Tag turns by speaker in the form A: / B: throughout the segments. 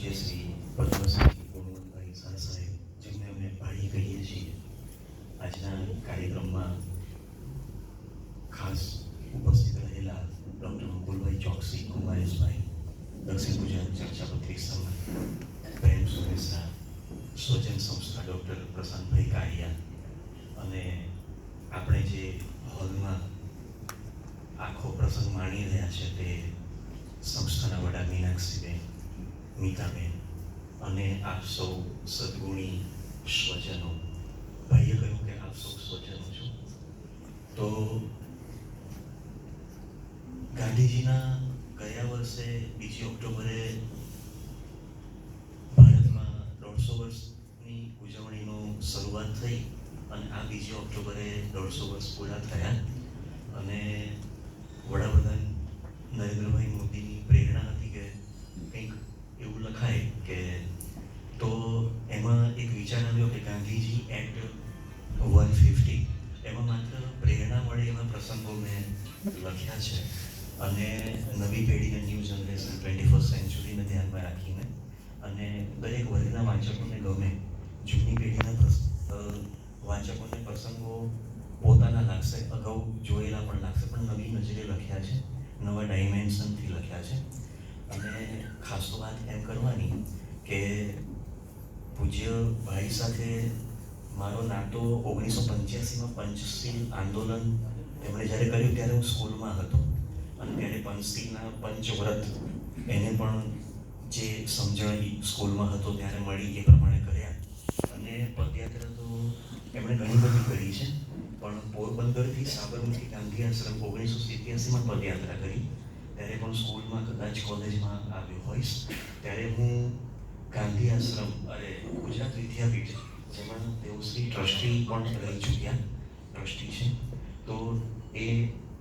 A: પૂજ્ય શ્રી પદ્મશ્રી ગુણવંતભાઈ શાહ સાહેબ, જેમને અમે ભાઈ કહીએ છીએ, આજના કાર્યક્રમમાં ખાસ ઉપસ્થિત રહેલા ડૉક્ટર મુકુલભાઈ ચોકસી, કુમારેશભાઈ, દક્ષિણ ગુજરાત ચર્ચાપત્રિક સમાજ, પ્રેમ સુરેશા, સ્વજન સંસ્થા ડૉક્ટર પ્રશાંતભાઈ કારિયા, અને આપણે જે હોલમાં આખો પ્રસંગ માણી રહ્યા છે તે સંસ્થાના વડા મીનાક્ષીબેન, મીતાબેન અને આપ સૌ સદગુણી સ્વજનો. ભાઈએ કહ્યું કે આપ સૌ સ્વજનો છો. તો ગાંધીજીના ગયા વર્ષે 2 ઓક્ટોબરે ભારતમાં 150 વર્ષની ઉજવણીનું શરૂઆત થઈ અને આ 2 ઓક્ટોબરે 150 વર્ષ પૂરા થયા. અને વડાપ્રધાન નરેન્દ્રભાઈ મોદીની પ્રેરણા હતી કે કંઈક એવું લખાય કે, તો એમાં એક વિચાર આવ્યો કે ગાંધીજી એક્ટ 150, એમાં માત્ર પ્રેરણા મળે એવા પ્રસંગો મેં લખ્યા છે. અને નવી પેઢીને, ન્યૂ જનરેશન, 21st સેન્ચુરીને ધ્યાનમાં રાખીને અને દરેક વર્ગના વાંચકોને ગમે, જૂની પેઢીના વાંચકોને પ્રસંગો પોતાના લાગશે, અગાઉ જોયેલા પણ લાગશે, પણ નવી નજરે લખ્યા છે, નવા ડાયમેન્શનથી લખ્યા છે. અને ખાસ તો વાત એમ કરવાની કે પૂજ્ય ભાઈ સાથે મારો નાતો 1985માં પંચશીલ આંદોલન એમણે જ્યારે કર્યું ત્યારે હું સ્કૂલમાં હતો. અને ત્યારે પંચશીલના પંચવ્રત એને પણ જે સમજણ સ્કૂલમાં હતો ત્યારે મળી એ પ્રમાણે કર્યા. અને પદયાત્રા તો એમણે ઘણી બધી કરી છે, પણ પોરબંદરથી સાબરમતી ગાંધી આશ્રમ 1987માં પદયાત્રા કરી, ત્યારે પણ સ્કૂલમાં, કદાચ કોલેજમાં આવ્યો હોઈશ. ત્યારે હું ગાંધી આશ્રમ, ગુજરાત વિદ્યાપીઠ, જેમાં તેઓ શ્રી ટ્રસ્ટી પણ રહી ચૂક્યા, ટ્રસ્ટી છે, તો એ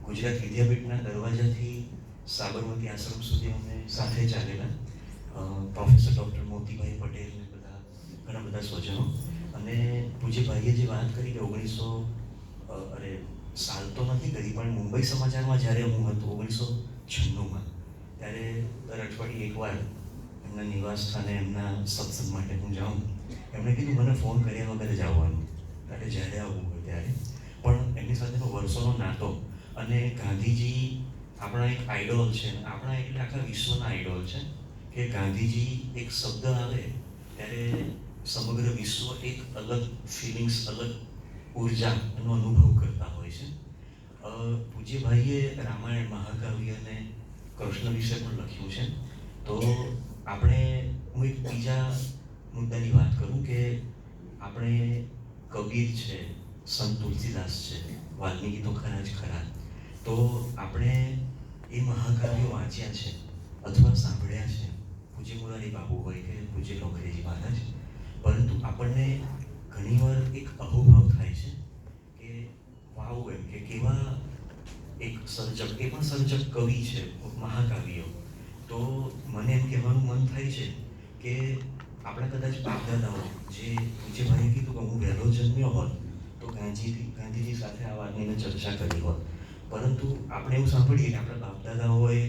A: ગુજરાત વિદ્યાપીઠના દરવાજાથી સાબરમતી આશ્રમ સુધી અમે સાથે ચાલેલા. પ્રોફેસર ડૉક્ટર મોતીભાઈ પટેલ ને ઘણા બધા સ્વજનો. અને પૂજ્ય ભાઈએ જે વાત કરી કે સાલ તો નથી કરી, પણ મુંબઈ સમાચારમાં જ્યારે હું હતો 1996માં, ત્યારે દર અઠવાડિયે એકવાર એમના નિવાસ સ્થાને એમના સત્સંગ માટે હું જાઉં. એમણે કીધું મને ફોન કર્યા વગર જ આવવાનું, ત્યારે જ્યારે આવવું હોય ત્યારે. પણ એમની સાથેનો વર્ષોનો નાતો, અને ગાંધીજી આપણા એક આઈડોલ છે, આપણા એટલે આખા વિશ્વના આઈડોલ છે, કે ગાંધીજી એક શબ્દ આવે ત્યારે સમગ્ર વિશ્વ એક અલગ ફિલિંગ્સ, અલગ ઉર્જાનો અનુભવ કરતા હોય છે. પૂજ્યભાઈએ રામાયણ, મહાકાવ્ય અને કૃષ્ણ વિશે પણ લખ્યું છે. તો આપણે, હું એક બીજા મુદ્દાની વાત કરું કે આપણે કબીર છે, સંત તુલસીદાસ છે, વાલ્મીકી તો ખરા જ ખરા. તો આપણે એ મહાકાવ્યો વાંચ્યા છે અથવા સાંભળ્યા છે, પૂજ્ય મોરારી બાપુ હોય કે પૂજ્ય લોખરેજી મહારાજ, પરંતુ આપણને ઘણીવાર એક અહોભાવ થાય છે કે વાવ, એમ કે કેવા એક સર્જક, એ પણ સર્જક કવિ છે, મહાકાવ્યો. તો મને એમ કહેવાનું મન થાય છે કે આપણા કદાચ બાપદાદાઓ, જે પૂજ્યભાઈએ કીધું કે હું વહેલો જન્મ્યો હોત તો ગાંધીજી સાથે આ વાતની મેં ચર્ચા કરી હોત, પરંતુ આપણે એવું સાંભળીએ કે આપણા બાપદાદાઓએ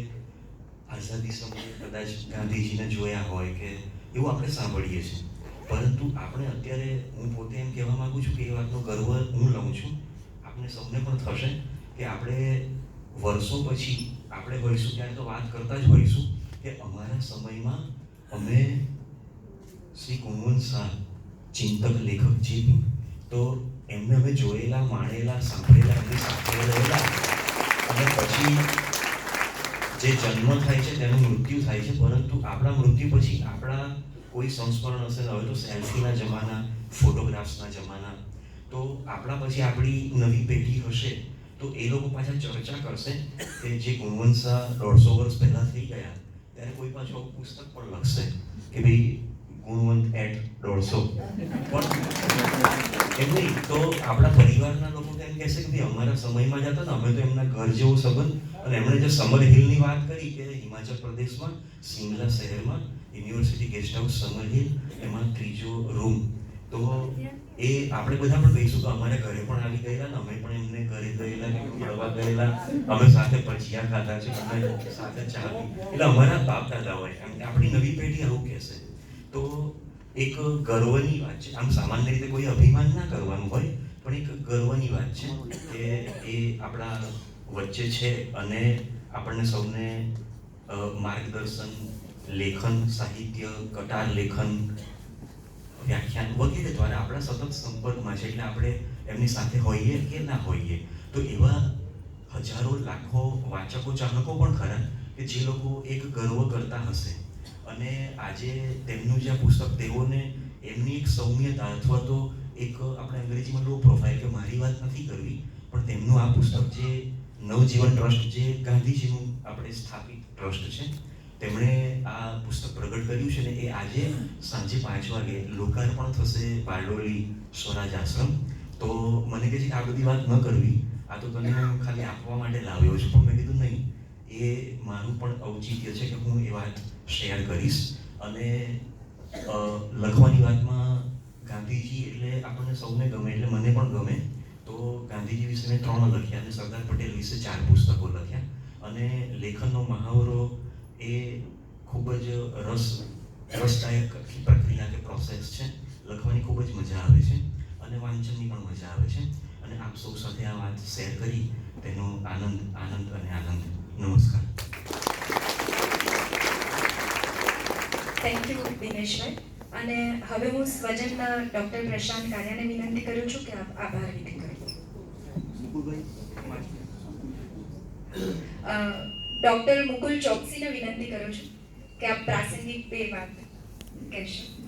A: આઝાદી સમયે કદાચ ગાંધીજીને જોયા હોય કે એવું આપણે સાંભળીએ છીએ. પરંતુ આપણે અત્યારે, હું પોતે એમ કહેવા માગું છું કે એ વાતનો ગર્વ હું લઉં છું, આપણે સૌને પણ થશે કે આપણે વર્ષો પછી આપણે હોઈશું ત્યારે તો વાત કરતા જ હોઈશું કે અમારા સમયમાં અમે શ્રી ગુણવંત શાહ, ચિંતક લેખક જે બી, તો એમને અમે જોયેલા, માણેલા, સાંભળેલા, એમની સાથે રહેલા. અને પછી જે જન્મ થાય છે તેનું મૃત્યુ થાય છે, પરંતુ આપણા મૃત્યુ પછી આપણા કોઈ સંસ્મરણ હશે. હવે તો સેલ્ફીના જમાના, ફોટોગ્રાફ્સના જમાના, તો આપણા પછી આપણી નવી પેઢી હશે તો એ લોકો પાછા ચર્ચા કરશે કે જે ગુણવંત શાહ 150 વર્ષ પહેલાં થઈ ગયા, ત્યારે કોઈ પાછું આવું પુસ્તક પણ લખશે કે ભાઈ ગુણવંત @150. પણ એમ નહીં, તો આપણા પરિવારના લોકો તો એમ કહેશે કે ભાઈ અમારા સમયમાં જતા ને, અમે તો એમના ઘર જેવો સંબંધ. અને એમણે જે સમર હિલની વાત કરી કે હિમાચલ પ્રદેશમાં શિમલા શહેરમાં university guest house summer hill, એમાં 3જો રૂમ. તો એ આપણે બધા પણ કહીશું કે અમારા ઘરે પણ આવી ગયેલા ને અમે પણ એમને ઘરે ગયેલા કે મળવા ગયેલા, અમે સાથે ભજીયા ખાધા છે, અમે સાથે ચા પી, એટલે અમારા બાપ દાદા હોય એમ આપણી નવી પેઢી આવું કહેશે. તો એક ગર્વની વાત છે. આમ સામાન્ય રીતે કોઈ અભિમાન ના કરવાનું હોય, પણ એક ગર્વની વાત છે કે એ આપણા વચ્ચે છે અને આપણને સૌને માર્ગદર્શન, લેખન, સાહિત્ય, કટાર લેખન, વ્યાખ્યાન વગેરે દ્વારા આપણા સતત સંપર્કમાં છે. એટલે આપણે એમની સાથે હોઈએ કે ના હોઈએ, તો એવા હજારો લાખો વાચકો ચાહકો પણ ખરા કે જે લોકો એક ગર્વ કરતા હશે અને આજે તેમનું જે પુસ્તક તેઓને એમની એક સૌમ્યતા અથવા તો એક આપણે અંગ્રેજીમાં લો પ્રોફાઇલ કે મારી વાત નથી કરવી, પણ તેમનું આ પુસ્તક જે નવજીવન ટ્રસ્ટ, જે ગાંધીજીનું આપણે સ્થાપિત ટ્રસ્ટ છે, તેમણે આ પુસ્તક પ્રગટ કર્યું છે ને એ આજે સાંજે 5 વાગે લોકાર્પણ થશે બારડોલી સ્વરાજ આશ્રમ. તો મને કહે છે કે આ બધી વાત ન કરવી, આ તો તને હું ખાલી આપવા માટે લાવ્યો છું, પણ મેં કીધું નહીં, એ મારું પણ ઔચિત્ય છે કે હું એ વાત શેર કરીશ. અને લખવાની વાતમાં ગાંધીજી એટલે આપણને સૌને ગમે, એટલે મને પણ ગમે. તો ગાંધીજી વિશે મેં 3 લખ્યા અને સરદાર પટેલ વિશે 4 પુસ્તકો લખ્યા. અને લેખનનો મહાવરો એ ખૂબ જ રસદાયક પ્રક્રિયા કે પ્રોસેસ છે. લખવાની ખૂબ જ મજા આવે છે અને વાંચનની પણ મજા આવે છે. અને આપ સૌ સાથે આ વાત શેર કરી તેનો આનંદ અને આનંદ. નમસ્કાર.
B: Thank you Dineshbhai. અને હવે હું સ્વજનના ડૉક્ટર પ્રશાંત કારિયાને વિનંતી કરું છું કે આભાર વિધિ કરો. ડૉક્ટર મુકુલ ચોકસીને વિનંતી કરું છું કે આપ પ્રાસંગિક 2 વાત કહેશો.